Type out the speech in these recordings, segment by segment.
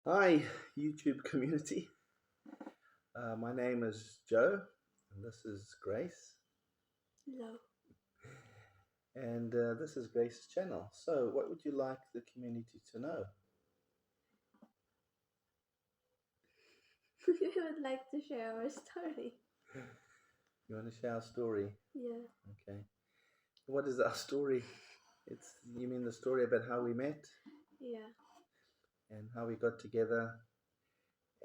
Hi, YouTube community. My name is Joe, and this is Grace, No. and this is Grace's channel. So, what would you like the community to know? We would like to share our story. You want to share our story? Yeah. Okay. What is our story? You mean the story about how we met Yeah. and how we got together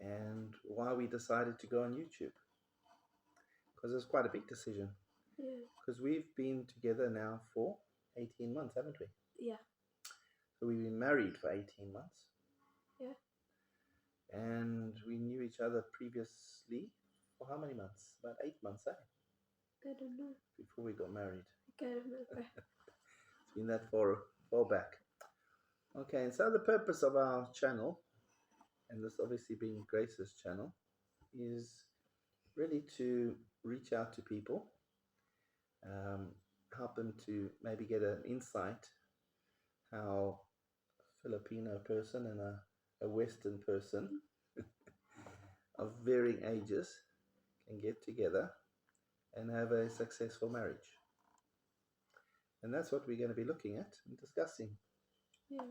and why we decided to go on YouTube? Because it's quite a big decision. Yeah. Because we've been together now for 18 months, haven't we? Yeah. So we've been married for 18 months. Yeah. And we knew each other previously for how many months? About 8 months, eh? I don't know. Before we got married. I can't remember. It's been that far back. Okay, and so the purpose of our channel, and this obviously being Grace's channel, is really to reach out to people, um, help them to maybe get an insight how a Filipino person and a Western person of varying ages can get together and have a successful marriage. And that's what we're going to be looking at and discussing Yeah.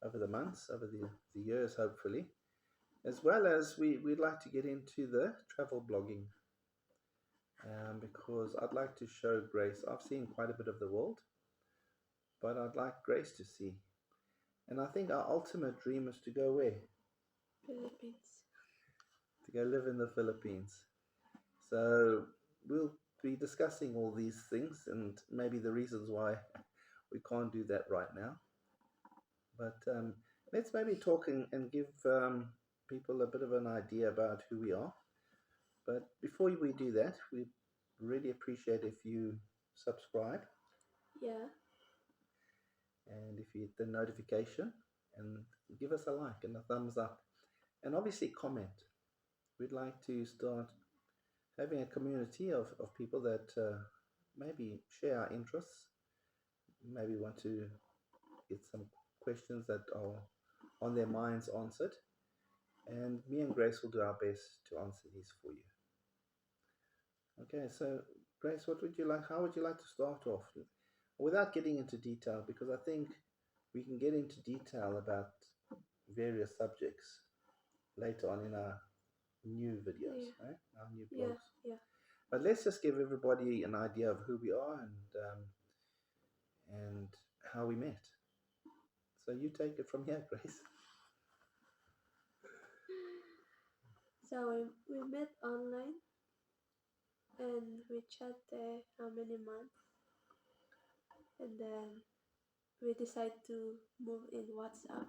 over the months, over the years, hopefully. As well as we'd like to get into the travel blogging because I'd like to show Grace. I've seen quite a bit of the world, but I'd like Grace to see. And I think our ultimate dream is to go where? Philippines. To go live in the Philippines. So we'll be discussing all these things and maybe the reasons why we can't do that right now. But let's maybe talk and give people a bit of an idea about who we are. But before we do that, we really appreciate if you subscribe Yeah. and if you hit the notification and give us a like and a thumbs up. And obviously comment. We'd like to start having a community of people that maybe share our interests, maybe want to get some questions that are on their minds answered. And me and Grace will do our best to answer these for you. Okay, so Grace, what would you like? How would you like to start off? Without getting into detail, because I think we can get into detail about various subjects later on in our new videos, Yeah. right? Our new Yeah. blogs. Yeah. But let's just give everybody an idea of who we are and how we met. So you take it from here, Grace. So we met online and we chat there how many months, and then we decide to move in WhatsApp.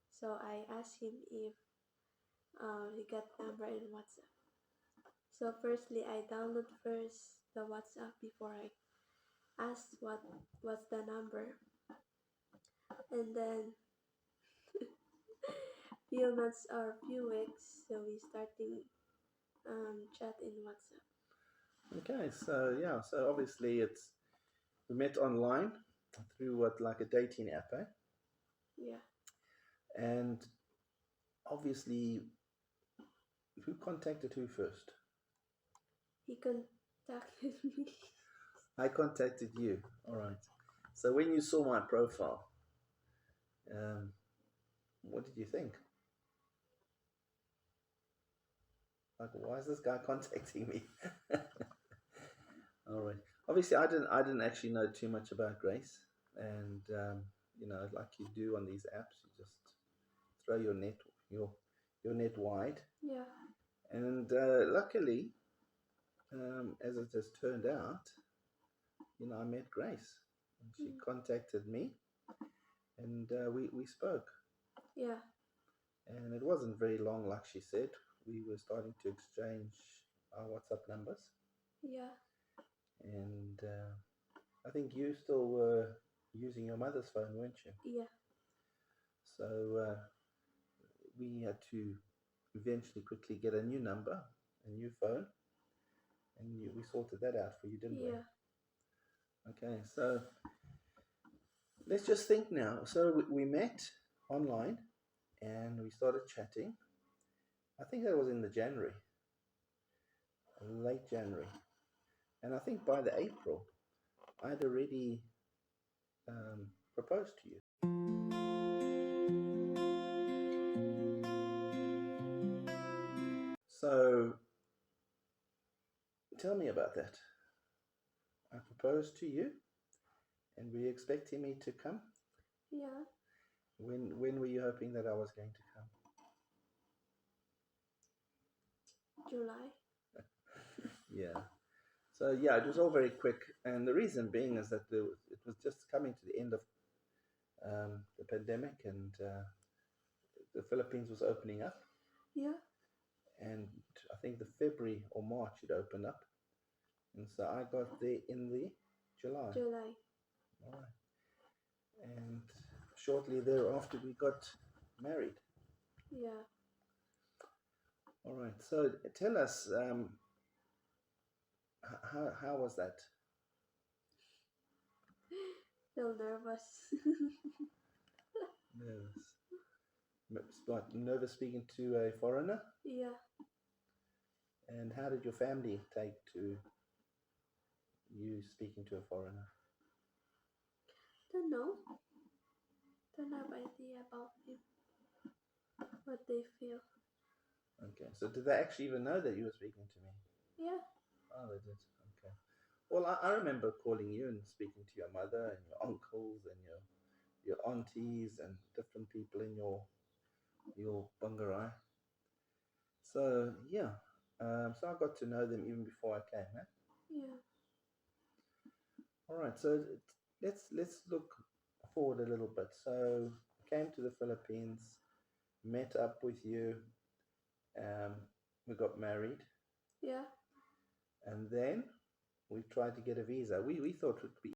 So I asked him if he got number in WhatsApp. So firstly, I download first the WhatsApp before I asked what's the number, and then few months or few weeks, so we starting chat in WhatsApp. Okay, so yeah, so obviously we met online through what like a dating app, eh? Yeah, And obviously, who contacted who first? he contacted me. I contacted you. All right. So when you saw my profile, um, what did you think? Like, why is this guy contacting me? All right. Obviously, I didn't actually know too much about Grace, and like you do on these apps, you just throw your net wide, Yeah, and luckily, as it has turned out, I met Grace, and she mm, contacted me, and we spoke. yeah, And it wasn't very long, like she said. We were starting to exchange our WhatsApp numbers, yeah, and I think you still were using your mother's phone, weren't you? yeah, So we had to eventually quickly get a new number, a new phone, and we sorted that out for you, didn't we? yeah, Okay, so let's just think now. So we met online, and we started chatting. I think that was in the January, late January, and I think by the April, I'd already proposed to you. So tell me about that. I proposed to you, and were you expecting me to come? Yeah. When were you hoping that I was going to come? July. Yeah. So yeah, it was all very quick, and the reason being is that it was just coming to the end of the pandemic, and the Philippines was opening up, Yeah. and I think the February or March it opened up, and so I got there in the July. July. All right. And shortly thereafter we got married. Yeah. All right. So tell us, how was that? Still nervous. Nervous. Like nervous speaking to a foreigner. Yeah. And how did your family take to you speaking to a foreigner? Don't know. Don't have idea about him. What they feel. Okay. So did they actually even know that you were speaking to me? Yeah. Oh, they did. Okay. Well, I remember calling you and speaking to your mother and your uncles and your aunties and different people in your bungarai. So yeah, so I got to know them even before I came. Eh? Yeah. All right, so let's look forward a little bit. So came to the Philippines, met up with you, um, we got married, Yeah. and then we tried to get a visa. We thought it would be